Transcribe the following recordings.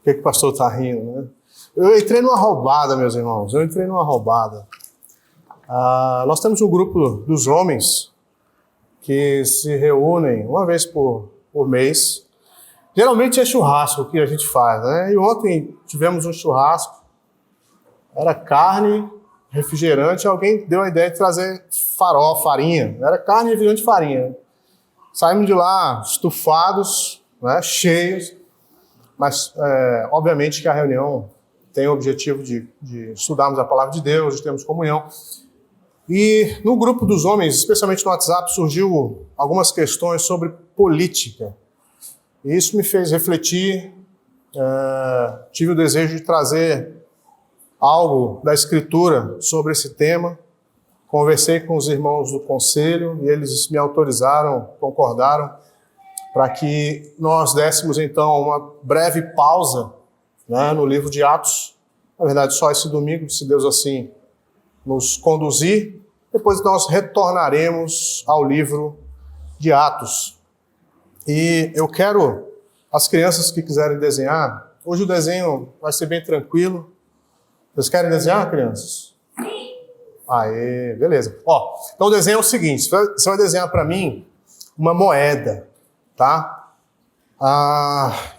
Por que o pastor está rindo, né? Eu entrei numa roubada, meus irmãos. Nós temos um grupo dos homens que se reúnem uma vez por mês. Geralmente é churrasco que a gente faz, né? E ontem tivemos um churrasco. Era carne, refrigerante. Alguém deu a ideia de trazer farinha. Era carne, refrigerante e farinha. Saímos de lá estufados, né, cheios. Mas, obviamente, que a reunião tem o objetivo de estudarmos a palavra de Deus, de termos comunhão. E no grupo dos homens, especialmente no WhatsApp, surgiu algumas questões sobre política. E isso me fez refletir, tive o desejo de trazer algo da Escritura sobre esse tema. Conversei com os irmãos do conselho e eles me autorizaram, concordaram, para que nós dessemos então uma breve pausa, né, no livro de Atos. Na verdade, só esse domingo, se Deus assim nos conduzir. Depois nós retornaremos ao livro de Atos. E eu quero, as crianças que quiserem desenhar, hoje o desenho vai ser bem tranquilo. Vocês querem desenhar, crianças? Sim. Aê, beleza. Então o desenho é o seguinte, você vai desenhar para mim uma moeda, tá?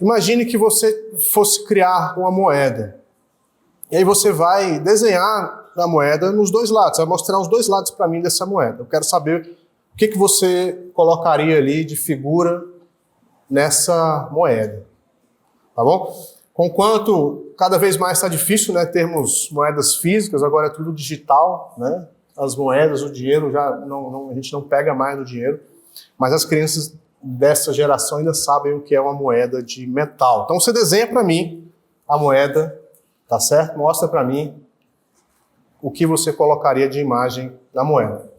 Imagine que você fosse criar uma moeda. E aí você vai desenhar na moeda nos dois lados. Você vai mostrar os dois lados para mim dessa moeda. Eu quero saber o que você colocaria ali de figura nessa moeda. Tá bom? Conquanto cada vez mais está difícil, né, termos moedas físicas, agora é tudo digital, né? As moedas, o dinheiro, a gente não pega mais no dinheiro, mas as crianças dessa geração ainda sabem o que é uma moeda de metal. Então você desenha para mim a moeda, tá certo? Mostra para mim o que você colocaria de imagem na moeda.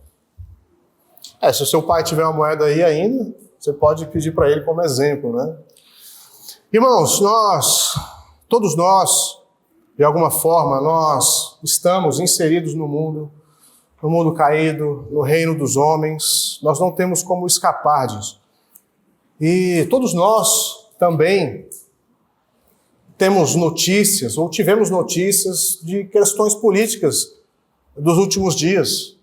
Se o seu pai tiver uma moeda aí ainda, você pode pedir para ele como exemplo, né? Irmãos, todos nós, de alguma forma, nós estamos inseridos no mundo caído, no reino dos homens. Nós não temos como escapar disso. E todos nós também temos notícias, ou tivemos notícias de questões políticas dos últimos dias.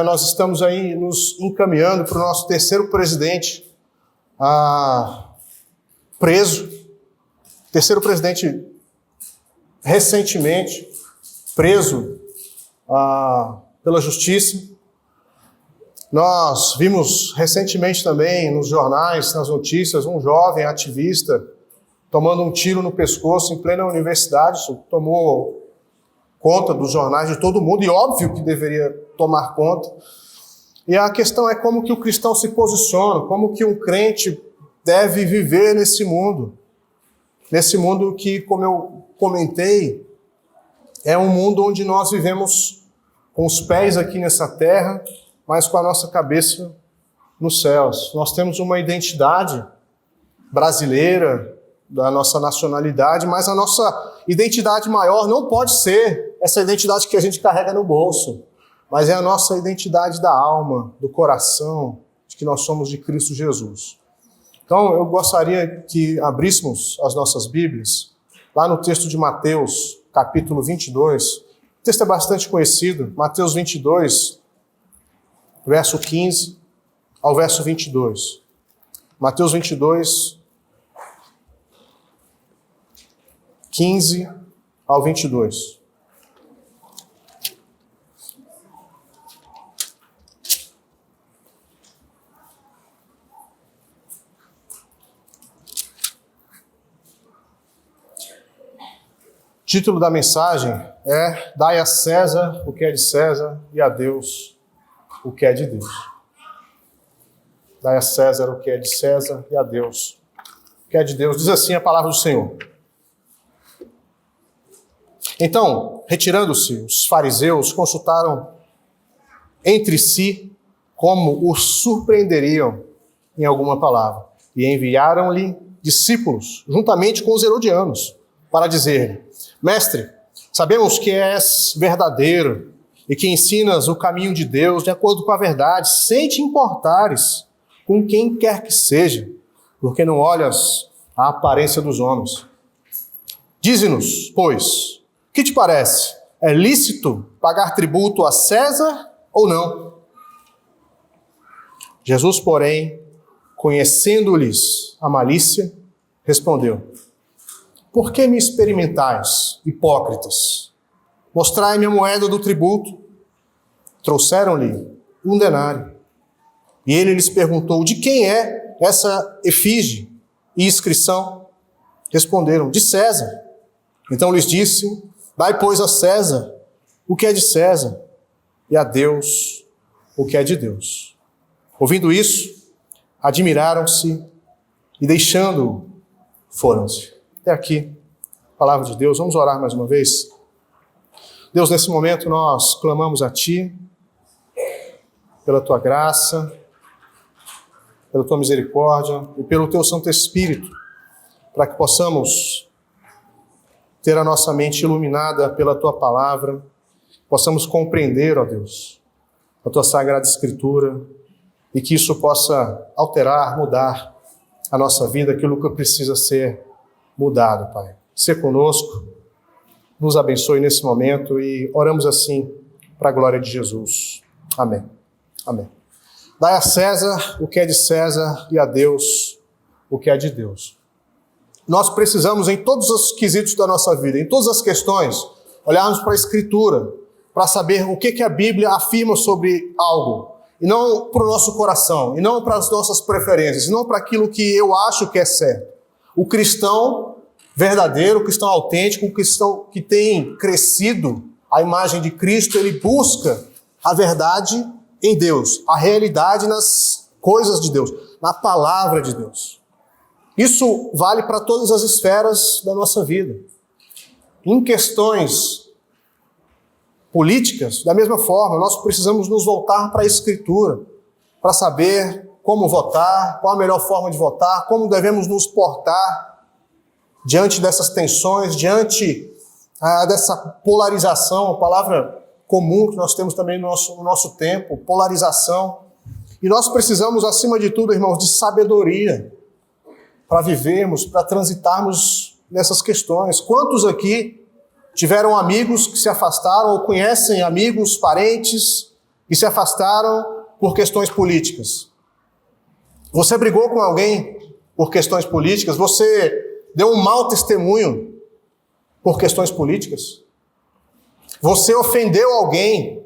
Nós estamos aí nos encaminhando para o nosso terceiro presidente preso. Terceiro presidente recentemente preso pela justiça. Nós vimos recentemente também nos jornais, nas notícias, um jovem ativista tomando um tiro no pescoço em plena universidade. Isso tomou conta dos jornais de todo mundo, e óbvio que deveria tomar conta. E a questão é como que o cristão se posiciona, como que um crente deve viver nesse mundo. Nesse mundo que, como eu comentei, é um mundo onde nós vivemos com os pés aqui nessa terra, mas com a nossa cabeça nos céus. Nós temos uma identidade brasileira, da nossa nacionalidade, mas a nossa identidade maior não pode ser essa identidade que a gente carrega no bolso, mas é a nossa identidade da alma, do coração, de que nós somos de Cristo Jesus. Então, eu gostaria que abríssemos as nossas Bíblias, lá no texto de Mateus, capítulo 22. O texto é bastante conhecido, Mateus 22, verso 15 ao verso 22. Mateus 22, 15 ao 22. O título da mensagem é: Dai a César o que é de César e a Deus o que é de Deus. Dai a César o que é de César e a Deus o que é de Deus. Diz assim a palavra do Senhor. Então, retirando-se, os fariseus consultaram entre si como o surpreenderiam em alguma palavra, e enviaram-lhe discípulos, juntamente com os herodianos, para dizer-lhe: Mestre, sabemos que és verdadeiro e que ensinas o caminho de Deus de acordo com a verdade, sem te importares com quem quer que seja, porque não olhas a aparência dos homens. Dize-nos, pois, que te parece? É lícito pagar tributo a César ou não? Jesus, porém, conhecendo-lhes a malícia, respondeu: por que me experimentais, hipócritas? Mostrai-me a moeda do tributo. Trouxeram-lhe 1 denário. E ele lhes perguntou: de quem é essa efígie e inscrição? Responderam: de César. Então lhes disse: dai, pois, a César o que é de César, e a Deus o que é de Deus. Ouvindo isso, admiraram-se e, deixando-o, foram-se. Até aqui, a palavra de Deus. Vamos orar mais uma vez? Deus, nesse momento nós clamamos a Ti, pela Tua graça, pela Tua misericórdia e pelo Teu Santo Espírito, para que possamos ter a nossa mente iluminada pela Tua palavra, possamos compreender, ó Deus, a Tua Sagrada Escritura, e que isso possa alterar, mudar a nossa vida, aquilo que precisa ser mudado, Pai. Ser conosco, nos abençoe nesse momento e oramos assim para a glória de Jesus. Amém. Amém. Dai a César o que é de César e a Deus o que é de Deus. Nós precisamos, em todos os quesitos da nossa vida, em todas as questões, olharmos para a Escritura, para saber o que a Bíblia afirma sobre algo, e não para o nosso coração, e não para as nossas preferências, e não para aquilo que eu acho que é certo. O cristão verdadeiro, o cristão autêntico, o cristão que tem crescido à imagem de Cristo, ele busca a verdade em Deus, a realidade nas coisas de Deus, na palavra de Deus. Isso vale para todas as esferas da nossa vida. Em questões políticas, da mesma forma, nós precisamos nos voltar para a Escritura, para saber como votar, qual a melhor forma de votar, como devemos nos portar diante dessas tensões, diante dessa polarização, a palavra comum que nós temos também no nosso tempo, polarização. E nós precisamos, acima de tudo, irmãos, de sabedoria para vivermos, para transitarmos nessas questões. Quantos aqui tiveram amigos que se afastaram ou conhecem amigos, parentes que se afastaram por questões políticas? Você brigou com alguém por questões políticas? Você deu um mau testemunho por questões políticas? Você ofendeu alguém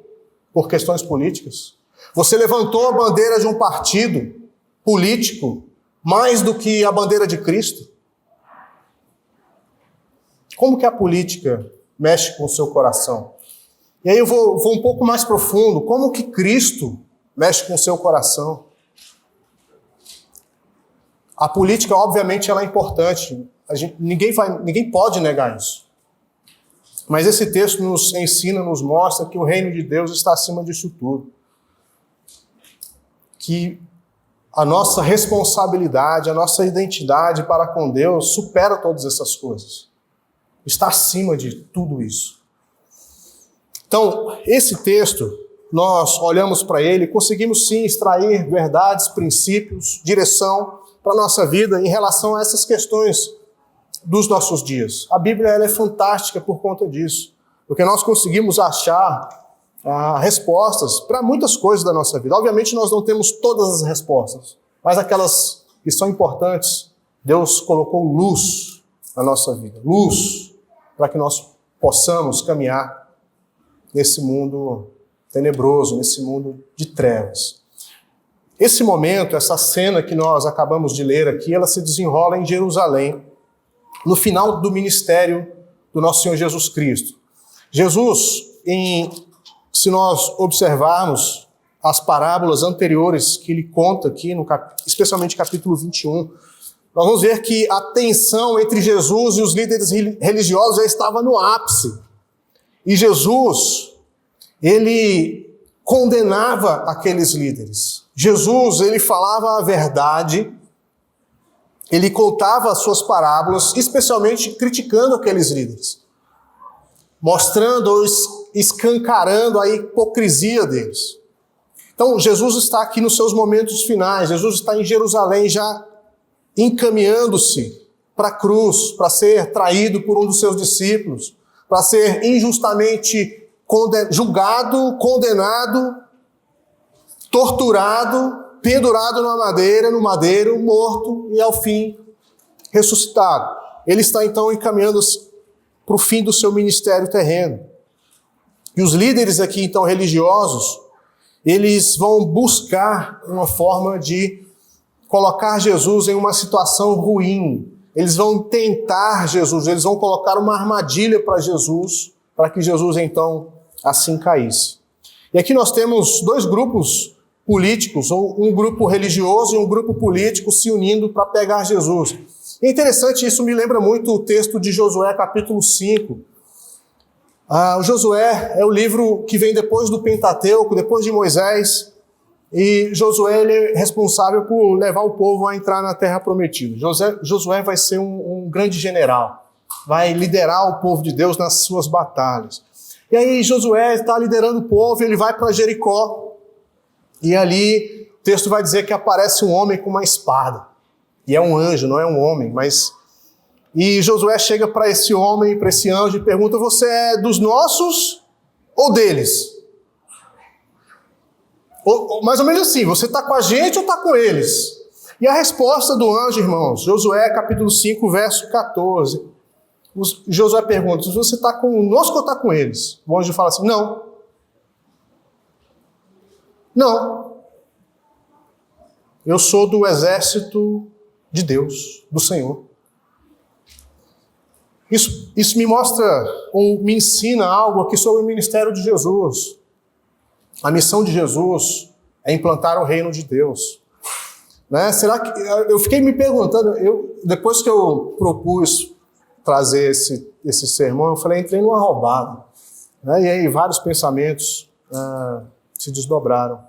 por questões políticas? Você levantou a bandeira de um partido político mais do que a bandeira de Cristo? Como que a política mexe com o seu coração? E aí eu vou um pouco mais profundo. Como que Cristo mexe com o seu coração? A política, obviamente, ela é importante. Ninguém pode negar isso. Mas esse texto nos ensina, nos mostra que o reino de Deus está acima disso tudo. Que a nossa responsabilidade, a nossa identidade para com Deus supera todas essas coisas. Está acima de tudo isso. Então, esse texto, nós olhamos para ele e conseguimos sim extrair verdades, princípios, direção para a nossa vida em relação a essas questões dos nossos dias. A Bíblia ela é fantástica por conta disso, porque nós conseguimos achar respostas para muitas coisas da nossa vida. Obviamente nós não temos todas as respostas, mas aquelas que são importantes, Deus colocou luz na nossa vida, luz para que nós possamos caminhar nesse mundo tenebroso, nesse mundo de trevas. Esse momento, essa cena que nós acabamos de ler aqui, ela se desenrola em Jerusalém, no final do ministério do nosso Senhor Jesus Cristo. Jesus, se nós observarmos as parábolas anteriores que ele conta aqui, especialmente capítulo 21, nós vamos ver que a tensão entre Jesus e os líderes religiosos já estava no ápice. E Jesus, ele condenava aqueles líderes. Jesus, ele falava a verdade, ele contava as suas parábolas, especialmente criticando aqueles líderes, mostrando ou escancarando a hipocrisia deles. Então, Jesus está aqui nos seus momentos finais, Jesus está em Jerusalém já encaminhando-se para a cruz, para ser traído por um dos seus discípulos, para ser injustamente julgado, condenado, torturado, pendurado no madeiro, morto e ao fim ressuscitado. Ele está então encaminhando para o fim do seu ministério terreno. E os líderes aqui então religiosos, eles vão buscar uma forma de colocar Jesus em uma situação ruim. Eles vão tentar Jesus, eles vão colocar uma armadilha para Jesus, para que Jesus então assim caísse. E aqui nós temos dois grupos políticos, um grupo religioso e um grupo político se unindo para pegar Jesus. É interessante, isso me lembra muito o texto de Josué, capítulo 5. O Josué é o livro que vem depois do Pentateuco, depois de Moisés, e Josué ele é responsável por levar o povo a entrar na Terra Prometida. Josué vai ser um grande general, vai liderar o povo de Deus nas suas batalhas. E aí Josué está liderando o povo, ele vai para Jericó, e ali o texto vai dizer que aparece um homem com uma espada. E é um anjo, não é um homem, mas... E Josué chega para esse homem, para esse anjo, e pergunta: você é dos nossos ou deles? Mais ou menos assim, você está com a gente ou está com eles? E a resposta do anjo, irmãos, Josué capítulo 5, verso 14. Josué pergunta: você está conosco ou está com eles? O anjo fala assim: não. Não. Eu sou do exército de Deus, do Senhor. Isso me mostra, ou me ensina algo aqui sobre o ministério de Jesus. A missão de Jesus é implantar o reino de Deus. Né? Será que... Eu fiquei me perguntando, depois que eu propus trazer esse sermão, eu falei, entrei numa roubada. Né? E aí vários pensamentos se desdobraram.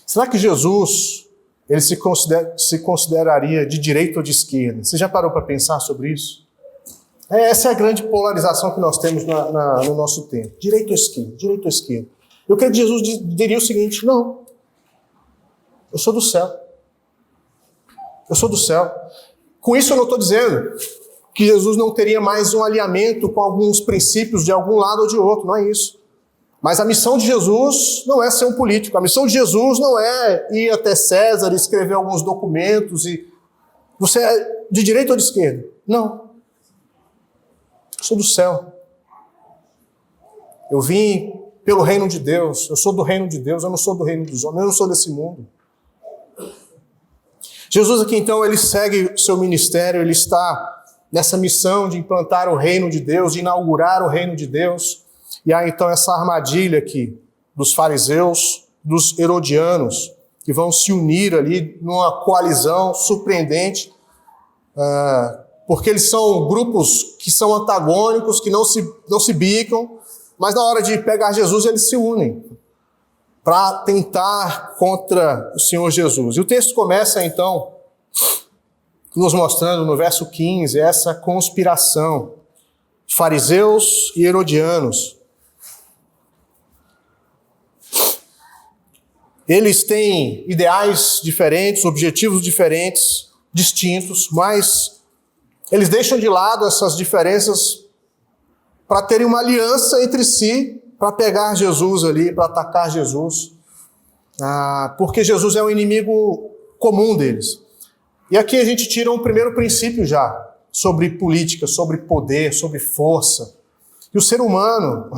Será que Jesus ele se consideraria de direita ou de esquerda? Você já parou para pensar sobre isso? Essa é a grande polarização que nós temos no nosso tempo. Direita ou esquerda? Direita ou esquerda? Eu creio que Jesus diria o seguinte: não, eu sou do céu. Eu sou do céu. Com isso eu não estou dizendo que Jesus não teria mais um alinhamento com alguns princípios de algum lado ou de outro, não é isso. Mas a missão de Jesus não é ser um político. A missão de Jesus não é ir até César e escrever alguns documentos e... Você é de direita ou de esquerda? Não. Eu sou do céu. Eu vim pelo reino de Deus. Eu sou do reino de Deus. Eu não sou do reino dos homens. Eu não sou desse mundo. Jesus aqui, então, ele segue o seu ministério. Ele está nessa missão de implantar o reino de Deus, de inaugurar o reino de Deus. E há, então, essa armadilha aqui dos fariseus, dos herodianos, que vão se unir ali numa coalizão surpreendente, porque eles são grupos que são antagônicos, que não se bicam, mas na hora de pegar Jesus eles se unem para tentar contra o Senhor Jesus. E o texto começa então nos mostrando no verso 15 essa conspiração de fariseus e herodianos. Eles têm ideais diferentes, objetivos diferentes, distintos, mas eles deixam de lado essas diferenças para terem uma aliança entre si, para pegar Jesus ali, para atacar Jesus, porque Jesus é o inimigo comum deles. E aqui a gente tira um primeiro princípio já, sobre política, sobre poder, sobre força. E o ser humano,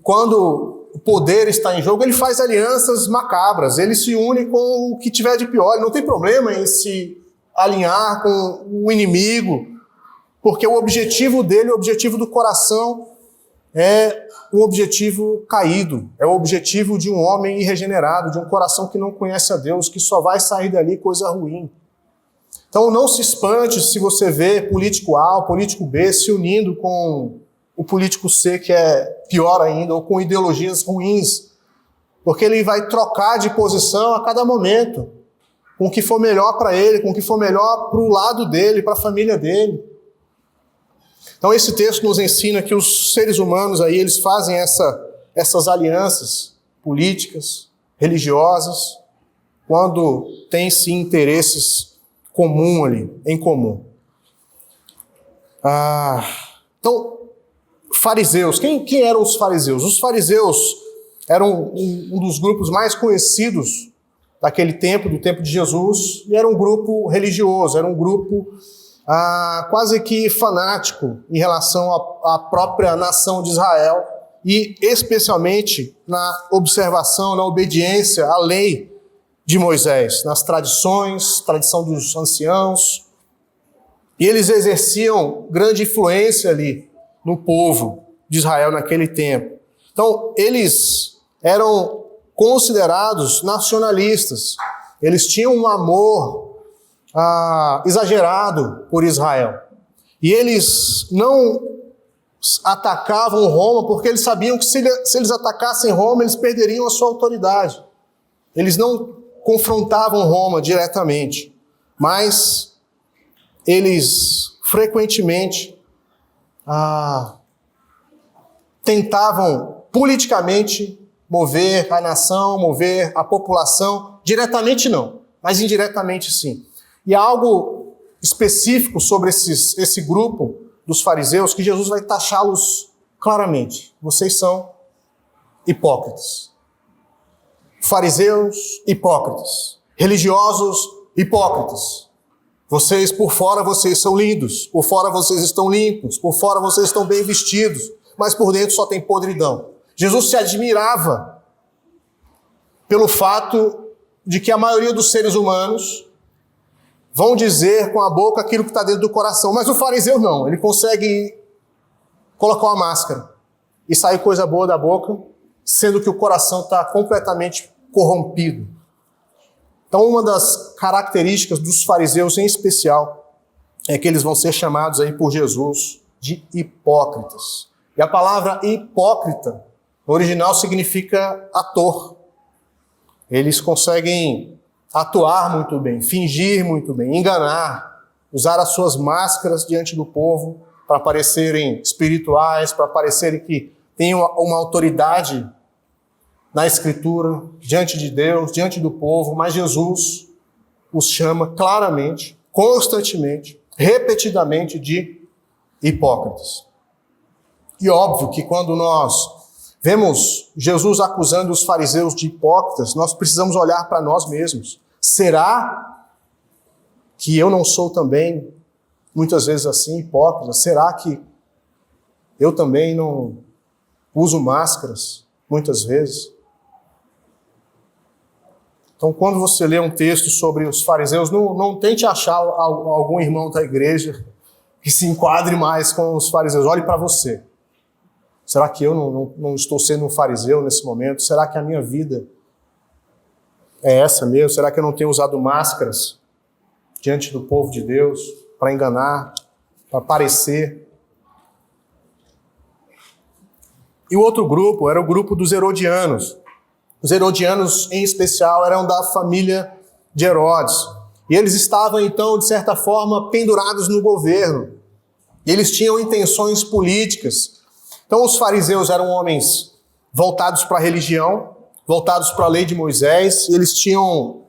quando o poder está em jogo, ele faz alianças macabras, ele se une com o que tiver de pior, ele não tem problema em se alinhar com o inimigo, porque o objetivo dele, o objetivo do coração é um objetivo caído, é o objetivo de um homem irregenerado, de um coração que não conhece a Deus, que só vai sair dali coisa ruim. Então não se espante se você vê político A ou político B se unindo com o político C, que é pior ainda, ou com ideologias ruins, porque ele vai trocar de posição a cada momento, com o que for melhor para ele, com o que for melhor para o lado dele, para a família dele. Então esse texto nos ensina que os seres humanos aí, eles fazem essas alianças políticas, religiosas, quando tem sim interesses em comum. Então, fariseus. Quem eram os fariseus? Os fariseus eram um dos grupos mais conhecidos daquele tempo, do tempo de Jesus, e era um grupo religioso, era um grupo quase que fanático em relação à própria nação de Israel e especialmente na observação, na obediência à lei de Moisés, nas tradições, tradição dos anciãos. E eles exerciam grande influência ali no povo de Israel naquele tempo. Então, eles eram considerados nacionalistas. Eles tinham um amor exagerado por Israel. E eles não atacavam Roma porque eles sabiam que se eles atacassem Roma, eles perderiam a sua autoridade. Eles não confrontavam Roma diretamente, mas eles frequentemente tentavam politicamente mover a nação, mover a população, diretamente não, mas indiretamente sim. E há algo específico sobre esse grupo dos fariseus que Jesus vai taxá-los claramente. Vocês são hipócritas. Fariseus, hipócritas. Religiosos, hipócritas. Vocês, por fora, vocês são lindos. Por fora, vocês estão limpos. Por fora, vocês estão bem vestidos. Mas por dentro só tem podridão. Jesus se admirava pelo fato de que a maioria dos seres humanos vão dizer com a boca aquilo que está dentro do coração. Mas o fariseu não. Ele consegue colocar uma máscara e sair coisa boa da boca, sendo que o coração está completamente corrompido. Então, uma das características dos fariseus em especial é que eles vão ser chamados aí por Jesus de hipócritas. E a palavra hipócrita, no original, significa ator. Eles conseguem atuar muito bem, fingir muito bem, enganar, usar as suas máscaras diante do povo para parecerem espirituais, para parecerem que têm uma autoridade na Escritura, diante de Deus, diante do povo, mas Jesus os chama claramente, constantemente, repetidamente de hipócritas. E óbvio que quando nós vemos Jesus acusando os fariseus de hipócritas, nós precisamos olhar para nós mesmos. Será que eu não sou também, muitas vezes assim, hipócrita? Será que eu também não uso máscaras, muitas vezes? Então, quando você lê um texto sobre os fariseus, não tente achar algum irmão da igreja que se enquadre mais com os fariseus. Olhe para você. Será que eu não estou sendo um fariseu nesse momento? Será que a minha vida é essa mesmo? Será que eu não tenho usado máscaras diante do povo de Deus para enganar, para parecer? E o outro grupo era o grupo dos herodianos. Os herodianos, em especial, eram da família de Herodes. E eles estavam, então, de certa forma, pendurados no governo. E eles tinham intenções políticas. Então, os fariseus eram homens voltados para a religião, voltados para a lei de Moisés. E eles tinham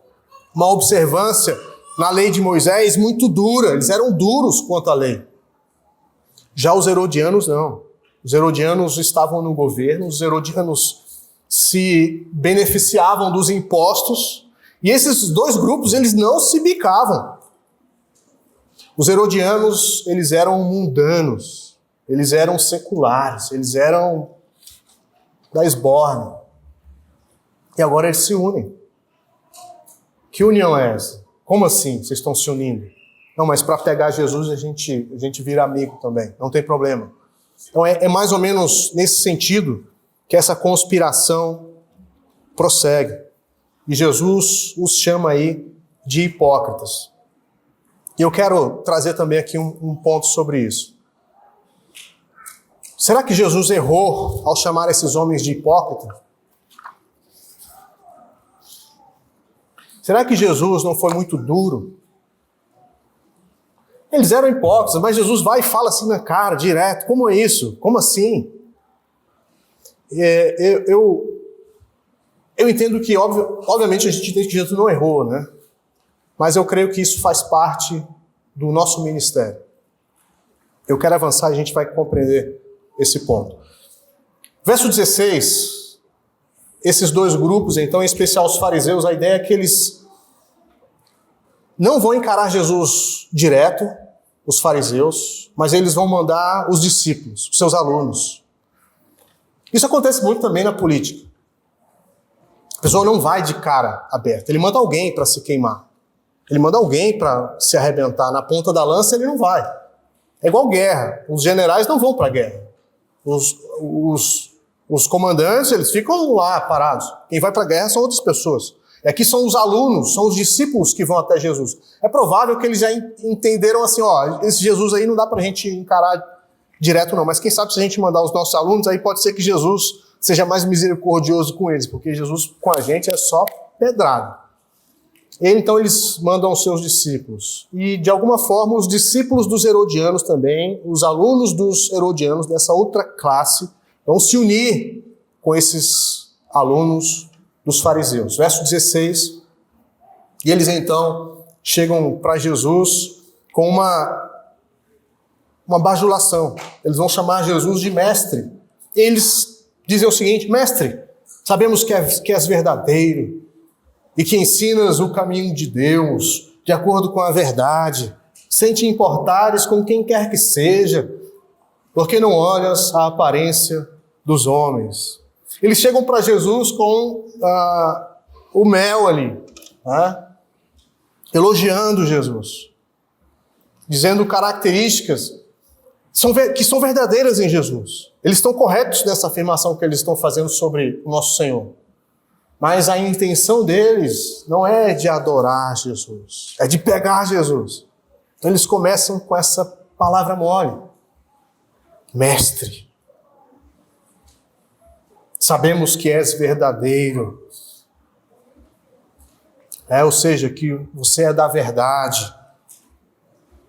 uma observância na lei de Moisés muito dura. Eles eram duros quanto à lei. Já os herodianos, não. Os herodianos estavam no governo, os herodianos se beneficiavam dos impostos, e esses dois grupos, eles não se bicavam. Os herodianos, eles eram mundanos, eles eram seculares, eles eram da esborne. E agora eles se unem. Que união é essa? Como assim vocês estão se unindo? Não, mas para pegar Jesus a gente vira amigo também, não tem problema. Então é mais ou menos nesse sentido que essa conspiração prossegue. E Jesus os chama aí de hipócritas. E eu quero trazer também aqui um ponto sobre isso. Será que Jesus errou ao chamar esses homens de hipócritas? Será que Jesus não foi muito duro? Eles eram hipócritas, mas Jesus vai e fala assim na cara, direto. Como é isso? Como assim? Eu entendo que, obviamente, a gente entende que Jesus não errou, né? Mas eu creio que isso faz parte do nosso ministério. Eu quero avançar e a gente vai compreender esse ponto. Verso 16, esses dois grupos, então, em especial os fariseus, a ideia é que eles não vão encarar Jesus direto, os fariseus, mas eles vão mandar os discípulos, os seus alunos. Isso acontece muito também na política. A pessoa não vai de cara aberta, ele manda alguém para se queimar. Ele manda alguém para se arrebentar. Na ponta da lança ele não vai. É igual guerra. Os generais não vão para a guerra. Os comandantes, eles ficam lá parados. Quem vai para a guerra são outras pessoas. E aqui são os alunos, são os discípulos que vão até Jesus. É provável que eles já entenderam assim, ó, esse Jesus aí não dá para a gente encarar direto não, mas quem sabe se a gente mandar os nossos alunos, aí pode ser que Jesus seja mais misericordioso com eles, porque Jesus com a gente é só pedrada. Então eles mandam os seus discípulos. E de alguma forma os discípulos dos herodianos também, os alunos dos herodianos dessa outra classe, vão se unir com esses alunos dos fariseus. Verso 16. E eles então chegam para Jesus com uma bajulação. Eles vão chamar Jesus de mestre. Eles dizem o seguinte: mestre, sabemos que és verdadeiro e que ensinas o caminho de Deus de acordo com a verdade, sem te importares com quem quer que seja, porque não olhas a aparência dos homens. Eles chegam para Jesus com o mel ali, elogiando Jesus, dizendo características que são verdadeiras em Jesus. Eles estão corretos nessa afirmação que eles estão fazendo sobre o nosso Senhor. Mas a intenção deles não é de adorar Jesus, é de pegar Jesus. Então eles começam com essa palavra mole. Mestre, sabemos que és verdadeiro. Ou seja, que você é da verdade.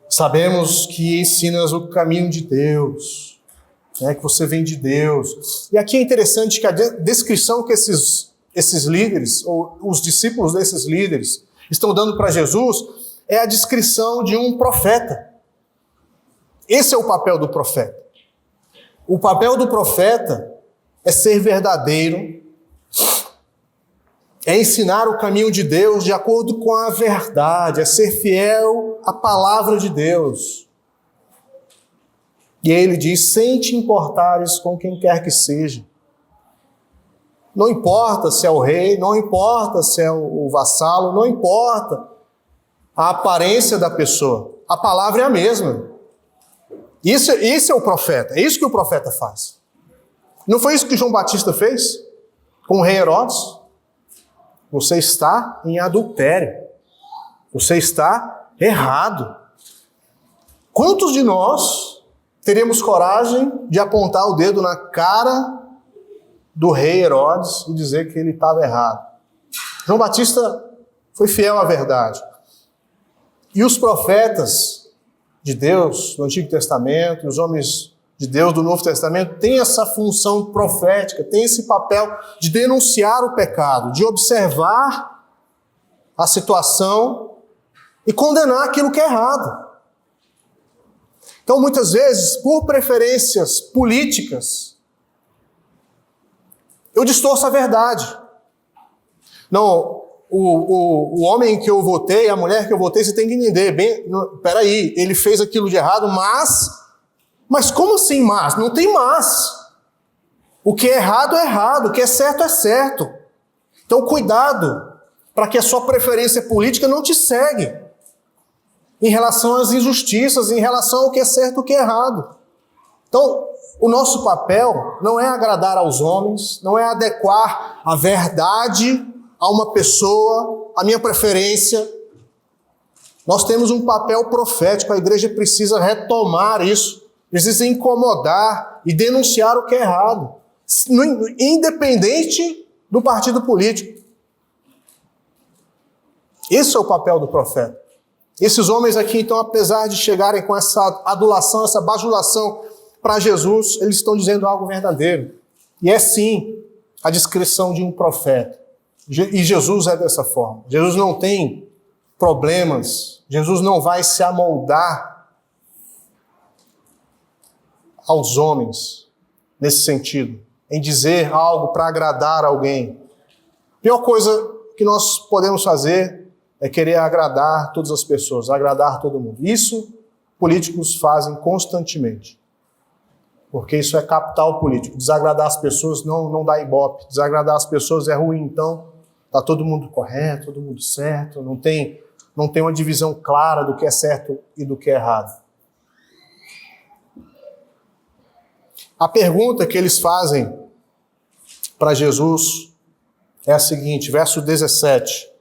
Sabemos que ensinas o caminho de Deus, que você vem de Deus. E aqui é interessante que a descrição que esses líderes, ou os discípulos desses líderes, estão dando para Jesus, é a descrição de um profeta. Esse é o papel do profeta. O papel do profeta é ser verdadeiro, é ensinar o caminho de Deus de acordo com a verdade, é ser fiel à palavra de Deus. E aí ele diz, sem te importares com quem quer que seja. Não importa se é o rei, não importa se é o vassalo, não importa a aparência da pessoa. A palavra é a mesma. Isso é o profeta, é isso que o profeta faz. Não foi isso que João Batista fez com o rei Herodes? Você está em adultério. Você está errado. Quantos de nós teremos coragem de apontar o dedo na cara do rei Herodes e dizer que ele estava errado? João Batista foi fiel à verdade. E os profetas de Deus do Antigo Testamento, os homens de Deus do Novo Testamento, têm essa função profética, têm esse papel de denunciar o pecado, de observar a situação e condenar aquilo que é errado. Então, muitas vezes, por preferências políticas, eu distorço a verdade. Não, o homem que eu votei, a mulher que eu votei, você tem que entender. Peraí, ele fez aquilo de errado, mas como assim mas? Não tem mas. O que é errado é errado, o que é certo. Então, cuidado, para que a sua preferência política não te segue em relação às injustiças, em relação ao que é certo e o que é errado. Então, o nosso papel não é agradar aos homens, não é adequar a verdade a uma pessoa, a minha preferência. Nós temos um papel profético, a igreja precisa retomar isso, precisa incomodar e denunciar o que é errado, independente do partido político. Esse é o papel do profeta. Esses homens aqui, então, apesar de chegarem com essa adulação, essa bajulação para Jesus, eles estão dizendo algo verdadeiro. E é sim a descrição de um profeta. E Jesus é dessa forma. Jesus não tem problemas. Jesus não vai se amoldar aos homens nesse sentido, em dizer algo para agradar alguém. A pior coisa que nós podemos fazer é querer agradar todas as pessoas, agradar todo mundo. Isso políticos fazem constantemente, porque isso é capital político. Desagradar as pessoas não dá ibope, desagradar as pessoas é ruim, então está todo mundo correto, todo mundo certo, não tem uma divisão clara do que é certo e do que é errado. A pergunta que eles fazem para Jesus é a seguinte, verso 17.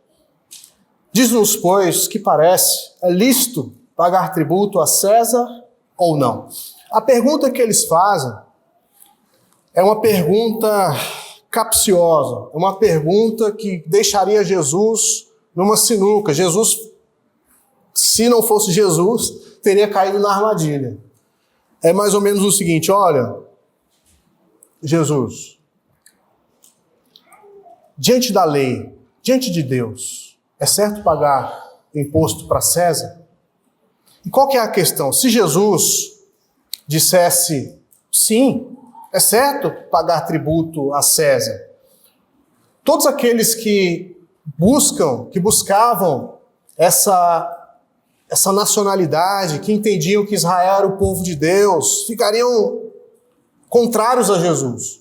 Diz-nos, pois, que parece, é lícito pagar tributo a César ou não? A pergunta que eles fazem é uma pergunta capciosa, é uma pergunta que deixaria Jesus numa sinuca. Jesus, se não fosse Jesus, teria caído na armadilha. É mais ou menos o seguinte, olha, Jesus, diante da lei, diante de Deus, é certo pagar imposto para César? E qual que é a questão? Se Jesus dissesse, sim, é certo pagar tributo a César, todos aqueles que buscavam essa nacionalidade, que entendiam que Israel era o povo de Deus, ficariam contrários a Jesus.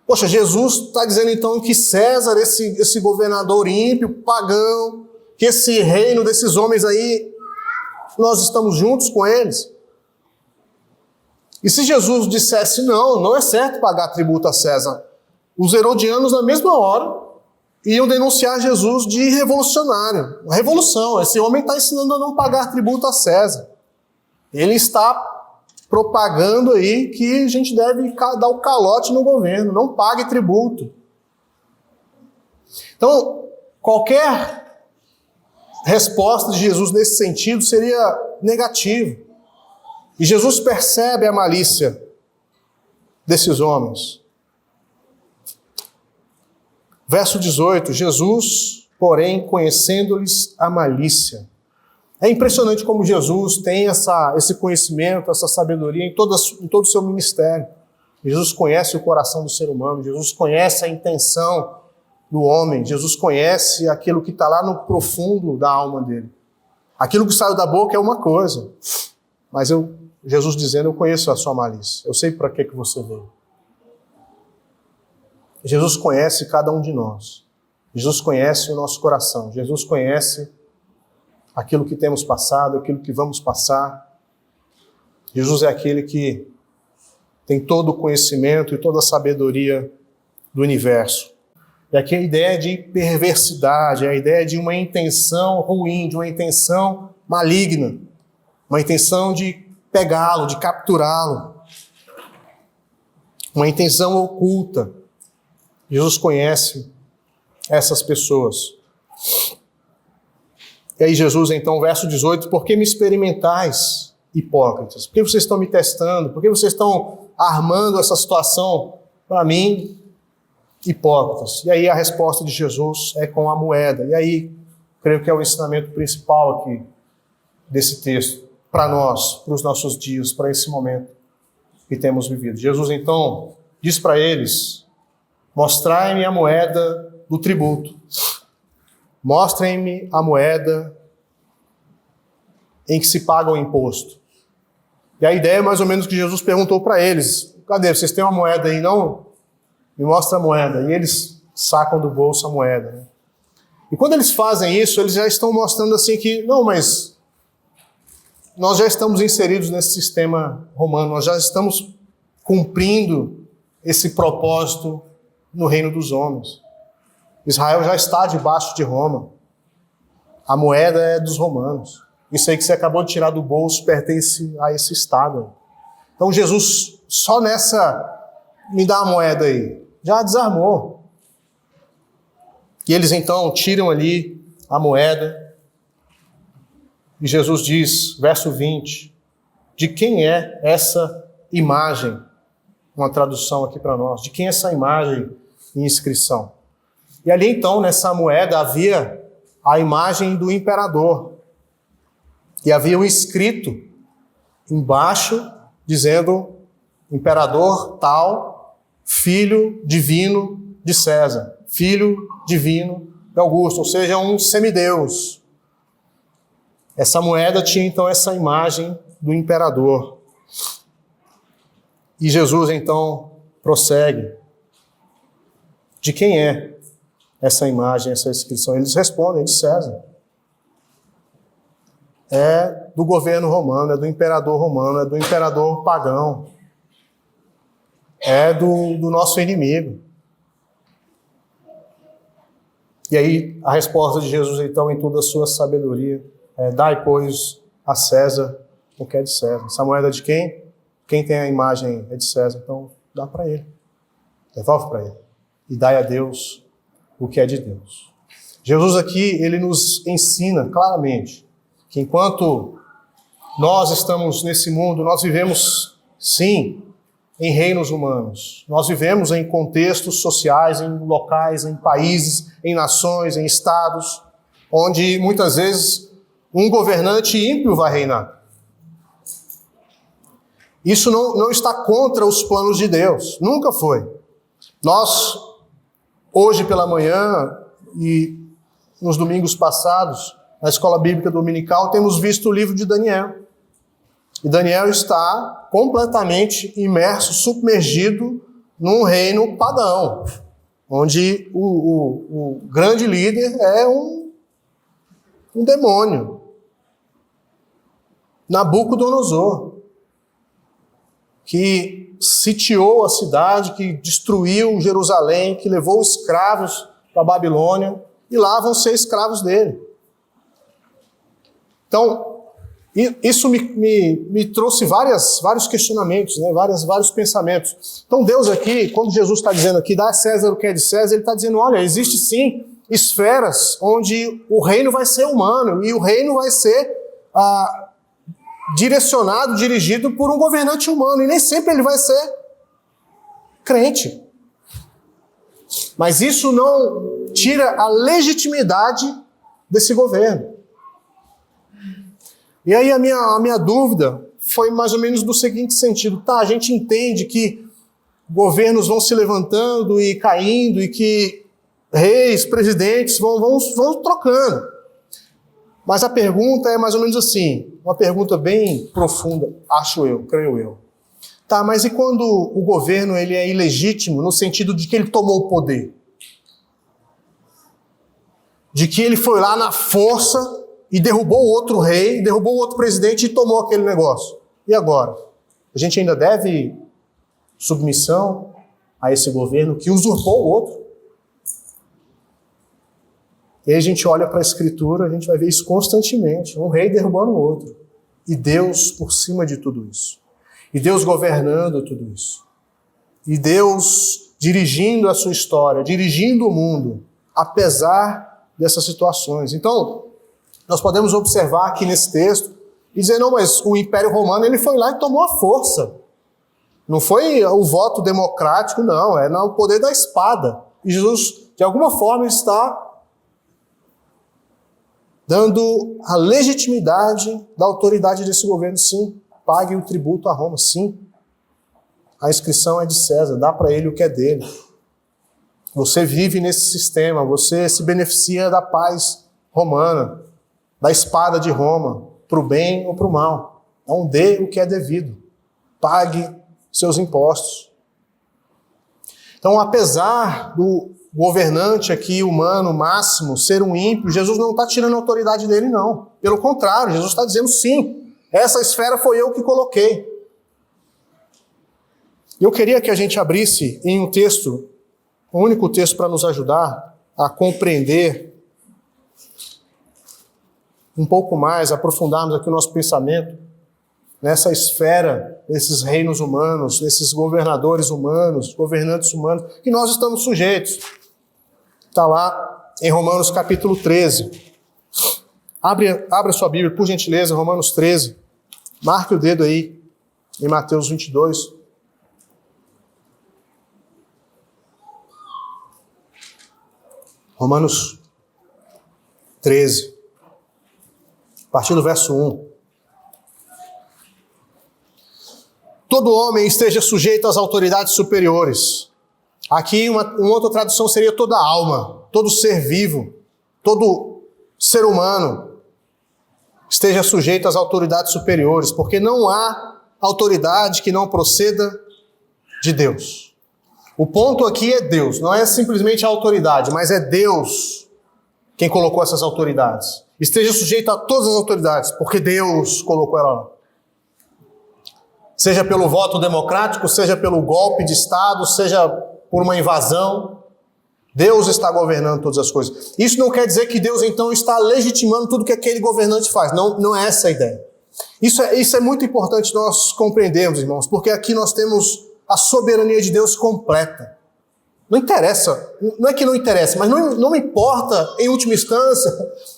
Poxa, Jesus está dizendo então que César, esse governador ímpio, pagão, que esse reino desses homens aí, nós estamos juntos com eles. E se Jesus dissesse, não é certo pagar tributo a César, os herodianos na mesma hora iam denunciar Jesus de revolucionário. Uma revolução, esse homem está ensinando a não pagar tributo a César. Ele está propagando aí que a gente deve dar o calote no governo, não pague tributo. Então, qualquer resposta de Jesus nesse sentido seria negativa. E Jesus percebe a malícia desses homens. Verso 18, Jesus, porém, conhecendo-lhes a malícia. É impressionante como Jesus tem esse conhecimento, essa sabedoria em todo o seu ministério. Jesus conhece o coração do ser humano, Jesus conhece a intenção do homem, Jesus conhece aquilo que está lá no profundo da alma dele. Aquilo que saiu da boca é uma coisa, mas Jesus dizendo, eu conheço a sua malícia, eu sei para que você veio. Jesus conhece cada um de nós. Jesus conhece o nosso coração. Jesus conhece aquilo que temos passado, aquilo que vamos passar. Jesus é aquele que tem todo o conhecimento e toda a sabedoria do universo. E aqui a ideia de perversidade, a ideia de uma intenção ruim, de uma intenção maligna, uma intenção de pegá-lo, de capturá-lo, uma intenção oculta. Jesus conhece essas pessoas. E aí Jesus, então, verso 18, por que me experimentais, hipócritas? Por que vocês estão me testando? Por que vocês estão armando essa situação para mim, hipócritas? E aí a resposta de Jesus é com a moeda. E aí, creio que é o ensinamento principal aqui desse texto, para nós, para os nossos dias, para esse momento que temos vivido. Jesus, então, diz para eles, mostrai-me a moeda do tributo. Mostrem-me a moeda em que se paga o imposto. E a ideia é mais ou menos que Jesus perguntou para eles, cadê? Vocês têm uma moeda aí, não? Me mostra a moeda. E eles sacam do bolso a moeda. Né? E quando eles fazem isso, eles já estão mostrando assim que, não, mas nós já estamos inseridos nesse sistema romano, nós já estamos cumprindo esse propósito no reino dos homens. Israel já está debaixo de Roma. A moeda é dos romanos. Isso aí que você acabou de tirar do bolso pertence a esse estado. Então Jesus, só nessa, me dá a moeda aí, já desarmou. E eles então tiram ali a moeda. E Jesus diz, verso 20, de quem é essa imagem? Uma tradução aqui para nós. De quem é essa imagem em inscrição? E ali então, nessa moeda, havia a imagem do imperador. E havia um escrito embaixo, dizendo imperador tal, filho divino de César, filho divino de Augusto, ou seja, um semideus. Essa moeda tinha então essa imagem do imperador. E Jesus então prossegue. De quem é essa imagem, essa inscrição? Eles respondem, de César. É do governo romano, é do imperador romano, é do imperador pagão. É do nosso inimigo. E aí a resposta de Jesus então em toda a sua sabedoria é: dai, pois, a César o que é de César. Essa moeda é de quem? Quem tem a imagem é de César, então dá para ele. Devolve para ele. E dai a Deus o que é de Deus. Jesus aqui, ele nos ensina claramente que enquanto nós estamos nesse mundo, nós vivemos, sim, em reinos humanos. Nós vivemos em contextos sociais, em locais, em países, em nações, em estados, onde muitas vezes um governante ímpio vai reinar. Isso não está contra os planos de Deus, nunca foi. Nós, hoje pela manhã e nos domingos passados, na escola bíblica dominical, temos visto o livro de Daniel. E Daniel está completamente imerso, submergido num reino pagão, onde o grande líder é um demônio, Nabucodonosor, que sitiou a cidade, que destruiu Jerusalém, que levou escravos para a Babilônia, e lá vão ser escravos dele. Então, isso me trouxe vários questionamentos, né? vários pensamentos. Então Deus aqui, quando Jesus está dizendo aqui, dá a César o que é de César, ele está dizendo, olha, existe sim esferas onde o reino vai ser humano, e o reino vai ser direcionado, dirigido por um governante humano, e nem sempre ele vai ser crente. Mas isso não tira a legitimidade desse governo. E aí a minha dúvida foi mais ou menos do seguinte sentido. Tá, a gente entende que governos vão se levantando e caindo, e que reis, presidentes vão trocando. Mas a pergunta é mais ou menos assim, uma pergunta bem profunda, creio eu. Tá, mas e quando o governo ele é ilegítimo, no sentido de que ele tomou o poder? De que ele foi lá na força e derrubou outro rei, derrubou outro presidente e tomou aquele negócio. E agora? A gente ainda deve submissão a esse governo que usurpou o outro? E aí a gente olha para a Escritura, a gente vai ver isso constantemente. Um rei derrubando o outro. E Deus por cima de tudo isso. E Deus governando tudo isso. E Deus dirigindo a sua história, dirigindo o mundo, apesar dessas situações. Então, nós podemos observar aqui nesse texto e dizer, não, mas o Império Romano ele foi lá e tomou a força. Não foi o voto democrático, não. É no poder da espada. E Jesus, de alguma forma, está dando a legitimidade da autoridade desse governo, sim. Pague o tributo a Roma, sim. A inscrição é de César, dá para ele o que é dele. Você vive nesse sistema, você se beneficia da paz romana, da espada de Roma, para o bem ou para o mal. Não dê o que é devido. Pague seus impostos. Então, apesar do governante aqui, humano, máximo, ser um ímpio, Jesus não está tirando a autoridade dele, não. Pelo contrário, Jesus está dizendo, sim, essa esfera foi eu que coloquei. Eu queria que a gente abrisse em um texto, um único texto para nos ajudar a compreender um pouco mais, aprofundarmos aqui o nosso pensamento nessa esfera desses reinos humanos, desses governadores humanos, governantes humanos, que nós estamos sujeitos. Está lá em Romanos capítulo 13. Abra sua Bíblia, por gentileza, Romanos 13. Marque o dedo aí em Mateus 22. Romanos 13. A partir do verso 1. todo homem esteja sujeito às autoridades superiores. Aqui uma outra tradução seria toda alma, todo ser vivo, todo ser humano esteja sujeito às autoridades superiores, porque não há autoridade que não proceda de Deus. O ponto aqui é Deus, não é simplesmente a autoridade, mas é Deus quem colocou essas autoridades. Esteja sujeito a todas as autoridades, porque Deus colocou ela lá. Seja pelo voto democrático, seja pelo golpe de Estado, seja por uma invasão, Deus está governando todas as coisas. Isso não quer dizer que Deus então está legitimando tudo que aquele governante faz. Não é essa a ideia. Isso é muito importante nós compreendermos, irmãos, porque aqui nós temos a soberania de Deus completa. Não interessa, não é que não interessa, mas não importa, em última instância,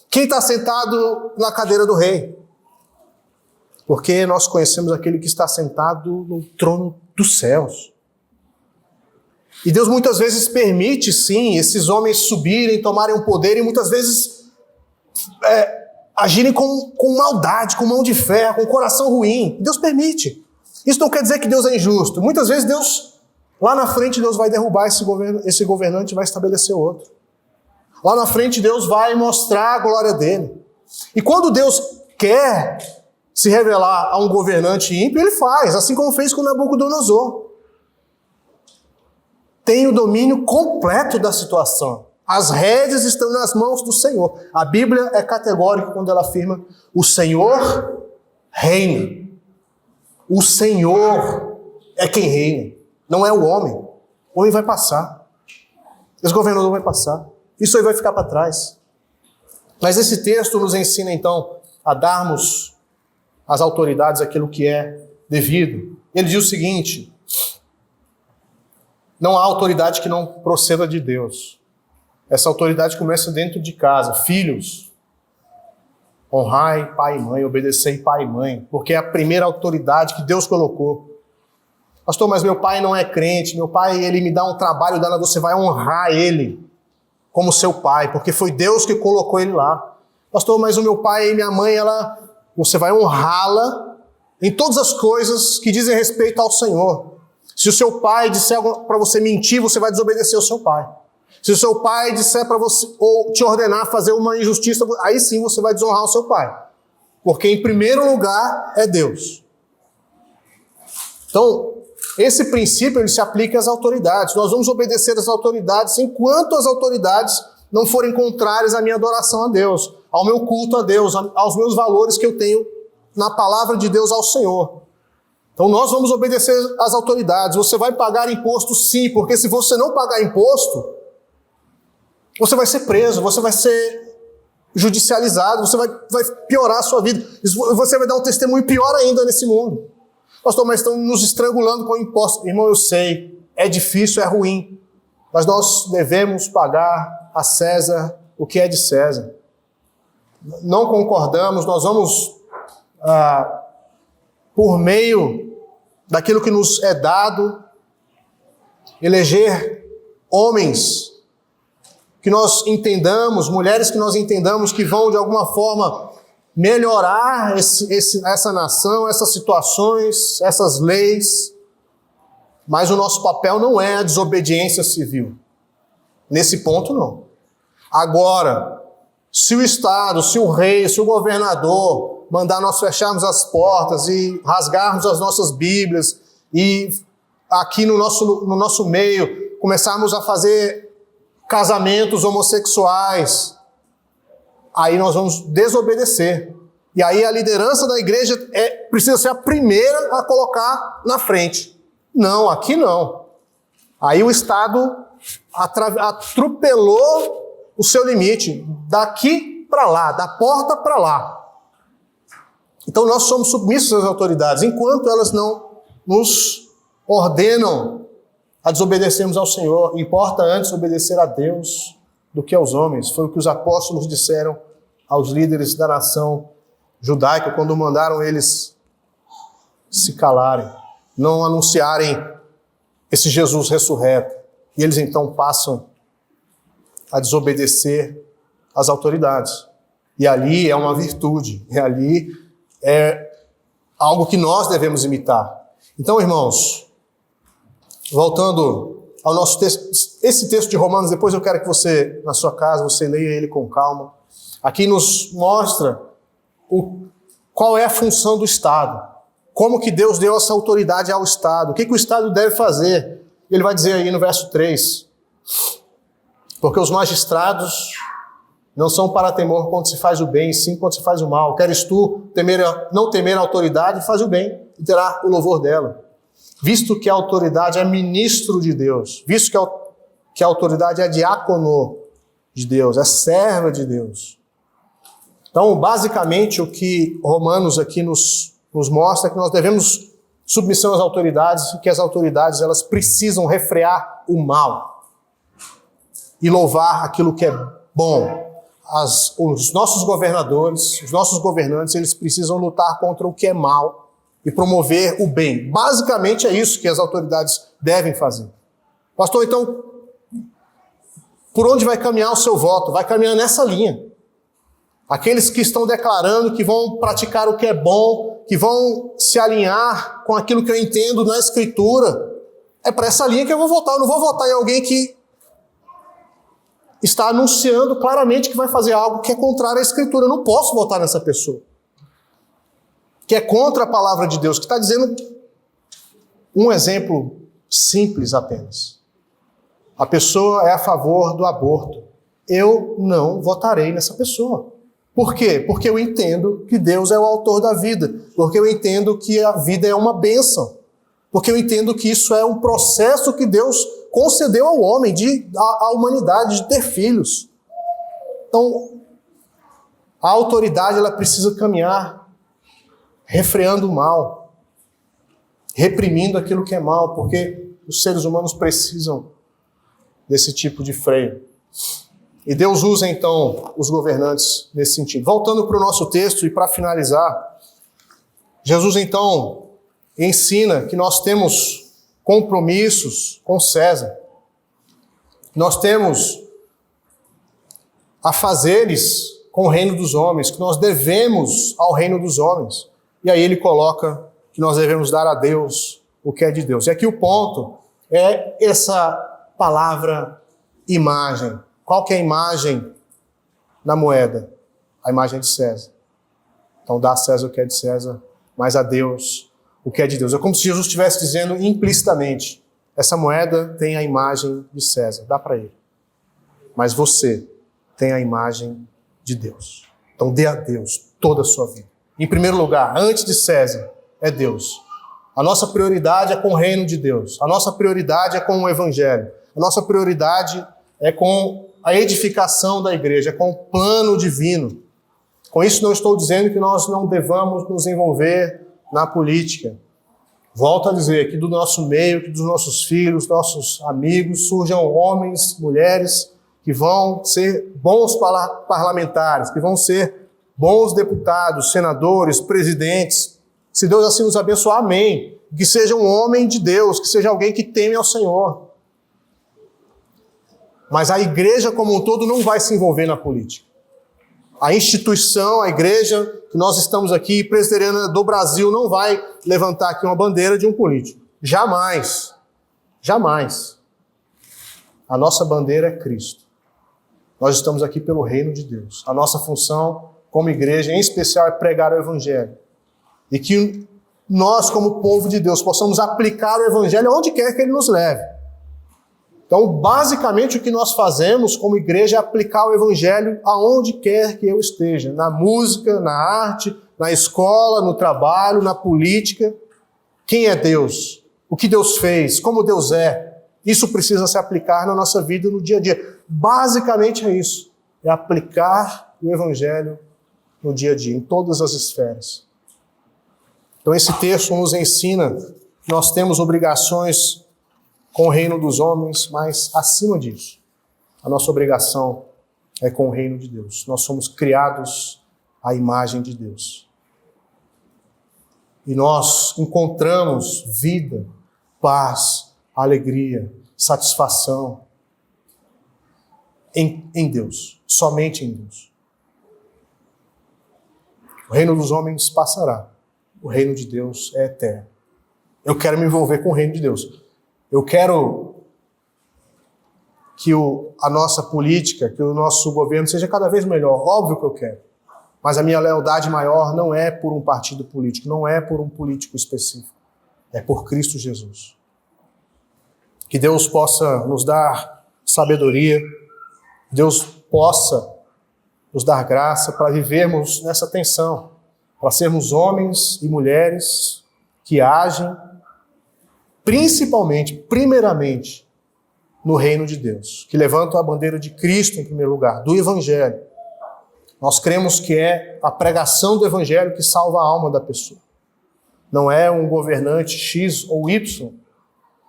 quem está sentado na cadeira do rei. Porque nós conhecemos aquele que está sentado no trono dos céus. E Deus muitas vezes permite, sim, esses homens subirem, tomarem o poder e muitas vezes agirem com maldade, com mão de ferro, com coração ruim. Deus permite. Isso não quer dizer que Deus é injusto. Muitas vezes Deus, lá na frente, Deus vai derrubar esse governante e vai estabelecer outro. Lá na frente Deus vai mostrar a glória dele. E quando Deus quer se revelar a um governante ímpio, ele faz, assim como fez com Nabucodonosor. Tem o domínio completo da situação. As rédeas estão nas mãos do Senhor. A Bíblia é categórica quando ela afirma: o Senhor reina. O Senhor é quem reina, não é o homem. O homem vai passar. Esse governador vai passar. Isso aí vai ficar para trás. Mas esse texto nos ensina, então, a darmos às autoridades aquilo que é devido. Ele diz o seguinte: não há autoridade que não proceda de Deus. Essa autoridade começa dentro de casa. Filhos, honrai pai e mãe, obedecei pai e mãe, porque é a primeira autoridade que Deus colocou. Pastor, mas meu pai não é crente, meu pai, ele me dá um trabalho danado, você vai honrar ele como seu pai, porque foi Deus que colocou ele lá. Pastor, mas o meu pai e minha mãe, você vai honrá-la em todas as coisas que dizem respeito ao Senhor. Se o seu pai disser para você mentir, você vai desobedecer o seu pai. Se o seu pai disser para você, ou te ordenar fazer uma injustiça, aí sim você vai desonrar o seu pai. Porque em primeiro lugar é Deus. Então, esse princípio ele se aplica às autoridades. Nós vamos obedecer às autoridades enquanto as autoridades não forem contrárias à minha adoração a Deus, ao meu culto a Deus, aos meus valores que eu tenho na palavra de Deus ao Senhor. Então nós vamos obedecer às autoridades. Você vai pagar imposto sim, porque se você não pagar imposto, você vai ser preso, você vai ser judicializado, você vai piorar a sua vida. Você vai dar um testemunho pior ainda nesse mundo. Pastor, mas estão nos estrangulando com impostos. Irmão, eu sei, é difícil, é ruim, mas nós devemos pagar a César o que é de César. Não concordamos, nós vamos, por meio daquilo que nos é dado, eleger homens que nós entendamos, mulheres que nós entendamos que vão de alguma forma melhorar essa nação, essas situações, essas leis, mas o nosso papel não é a desobediência civil. Nesse ponto, não. Agora, se o Estado, se o rei, se o governador mandar nós fecharmos as portas e rasgarmos as nossas Bíblias e aqui no nosso meio começarmos a fazer casamentos homossexuais, aí nós vamos desobedecer. E aí a liderança da igreja precisa ser a primeira a colocar na frente. Não, aqui não. Aí o Estado atropelou o seu limite, daqui para lá, da porta para lá. Então nós somos submissos às autoridades, enquanto elas não nos ordenam a desobedecermos ao Senhor. Importa antes obedecer a Deus do que aos homens. Foi o que os apóstolos disseram aos líderes da nação judaica quando mandaram eles se calarem, não anunciarem esse Jesus ressurreto. E eles então passam a desobedecer às autoridades. E ali é uma virtude, e ali é algo que nós devemos imitar. Então, irmãos, voltando ao nosso texto, esse texto de Romanos, depois eu quero que você, na sua casa, você leia ele com calma. Aqui nos mostra qual é a função do Estado, como que Deus deu essa autoridade ao Estado, o que o Estado deve fazer. Ele vai dizer aí no verso 3, porque os magistrados não são para temor quando se faz o bem, sim quando se faz o mal. Queres tu não temer a autoridade, faz o bem e terá o louvor dela. Visto que a autoridade é ministro de Deus, visto que a autoridade é diácono de Deus, é serva de Deus. Então, basicamente, o que Romanos aqui nos mostra é que nós devemos submissão às autoridades e que as autoridades elas precisam refrear o mal e louvar aquilo que é bom. Os nossos governadores, os nossos governantes, eles precisam lutar contra o que é mal e promover o bem. Basicamente é isso que as autoridades devem fazer. Pastor, então, por onde vai caminhar o seu voto? Vai caminhar nessa linha. Aqueles que estão declarando que vão praticar o que é bom, que vão se alinhar com aquilo que eu entendo na Escritura, é para essa linha que eu vou votar. Eu não vou votar em alguém que está anunciando claramente que vai fazer algo que é contrário à Escritura. Eu não posso votar nessa pessoa, que é contra a palavra de Deus, que está dizendo um exemplo simples apenas. A pessoa é a favor do aborto. Eu não votarei nessa pessoa. Por quê? Porque eu entendo que Deus é o autor da vida. Porque eu entendo que a vida é uma bênção. Porque eu entendo que isso é um processo que Deus concedeu ao homem, à humanidade, de ter filhos. Então, a autoridade ela precisa caminhar refreando o mal, reprimindo aquilo que é mal, porque os seres humanos precisam desse tipo de freio. E Deus usa, então, os governantes nesse sentido. Voltando para o nosso texto e para finalizar, Jesus, então, ensina que nós temos compromissos com César. Nós temos afazeres com o reino dos homens, que nós devemos ao reino dos homens. E aí ele coloca que nós devemos dar a Deus o que é de Deus. E aqui o ponto é essa palavra imagem. Qual que é a imagem na moeda? A imagem de César. Então dá a César o que é de César, mas a Deus o que é de Deus. É como se Jesus estivesse dizendo implicitamente, essa moeda tem a imagem de César, dá para ele. Mas você tem a imagem de Deus. Então dê a Deus toda a sua vida. Em primeiro lugar, antes de César, é Deus. A nossa prioridade é com o reino de Deus. A nossa prioridade é com o Evangelho. A nossa prioridade é com a edificação da igreja, é com o plano divino. Com isso não estou dizendo que nós não devamos nos envolver na política. Volto a dizer que do nosso meio, que dos nossos filhos, nossos amigos, surjam homens, mulheres que vão ser bons parlamentares, que vão ser bons deputados, senadores, presidentes. Se Deus assim nos abençoar, amém. Que seja um homem de Deus, que seja alguém que teme ao Senhor. Mas a igreja como um todo não vai se envolver na política. A instituição, a igreja que nós estamos aqui, presbiteriana do Brasil, não vai levantar aqui uma bandeira de um político. Jamais. Jamais. A nossa bandeira é Cristo. Nós estamos aqui pelo reino de Deus. A nossa função como igreja, em especial, é pregar o Evangelho. E que nós, como povo de Deus, possamos aplicar o Evangelho onde quer que ele nos leve. Então, basicamente, o que nós fazemos como igreja é aplicar o Evangelho aonde quer que eu esteja. Na música, na arte, na escola, no trabalho, na política. Quem é Deus? O que Deus fez? Como Deus é? Isso precisa se aplicar na nossa vida, no dia a dia. Basicamente é isso. É aplicar o Evangelho no dia a dia, em todas as esferas. Então, esse texto nos ensina que nós temos obrigações com o reino dos homens, mas acima disso, a nossa obrigação é com o reino de Deus. Nós somos criados à imagem de Deus. E nós encontramos vida, paz, alegria, satisfação em Deus, somente em Deus. O reino dos homens passará, o reino de Deus é eterno. Eu quero me envolver com o reino de Deus. Eu quero que a nossa política, que o nosso governo seja cada vez melhor. Óbvio que eu quero. Mas a minha lealdade maior não é por um partido político, não é por um político específico. É por Cristo Jesus. Que Deus possa nos dar sabedoria, Deus possa nos dar graça para vivermos nessa tensão, para sermos homens e mulheres que agem principalmente, primeiramente, no reino de Deus, que levantam a bandeira de Cristo em primeiro lugar, do Evangelho. Nós cremos que é a pregação do Evangelho que salva a alma da pessoa. Não é um governante X ou Y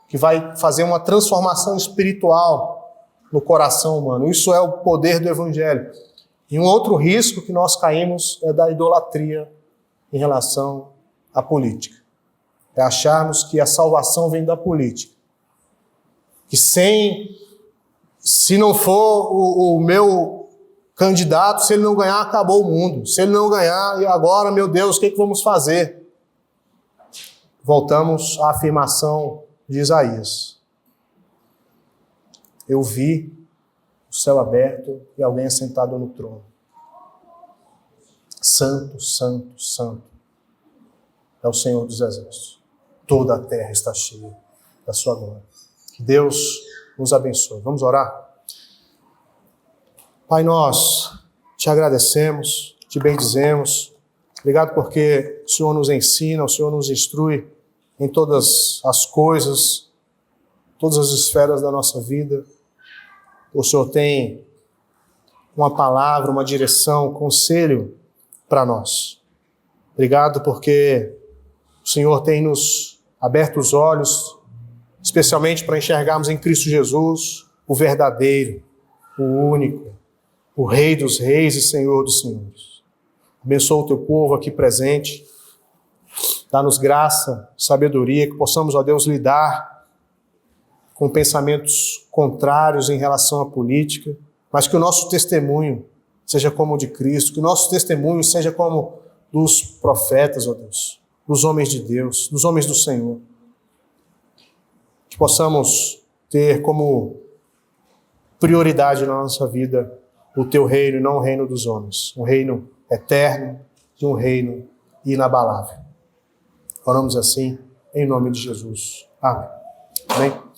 que vai fazer uma transformação espiritual no coração humano. Isso é o poder do Evangelho. E um outro risco que nós caímos é da idolatria em relação à política. É acharmos que a salvação vem da política. Que se não for o meu candidato, se ele não ganhar, acabou o mundo. Se ele não ganhar, e agora, meu Deus, o que vamos fazer? Voltamos à afirmação de Isaías. Eu vi o céu aberto e alguém assentado no trono. Santo, santo, santo é o Senhor dos Exércitos. Toda a terra está cheia da sua glória. Que Deus nos abençoe. Vamos orar? Pai, nós te agradecemos, te bendizemos. Obrigado porque o Senhor nos ensina, o Senhor nos instrui em todas as coisas, todas as esferas da nossa vida. O Senhor tem uma palavra, uma direção, um conselho para nós. Obrigado porque o Senhor tem nos aberto os olhos, especialmente para enxergarmos em Cristo Jesus o verdadeiro, o único, o Rei dos reis e Senhor dos senhores. Abençoa o teu povo aqui presente. Dá-nos graça, sabedoria, que possamos, ó Deus, lidar com pensamentos contrários em relação à política, mas que o nosso testemunho seja como o de Cristo, que o nosso testemunho seja como dos profetas, ó Deus, dos homens de Deus, dos homens do Senhor. Que possamos ter como prioridade na nossa vida o teu reino e não o reino dos homens, um reino eterno e um reino inabalável. Oramos assim, em nome de Jesus. Amém. Amém.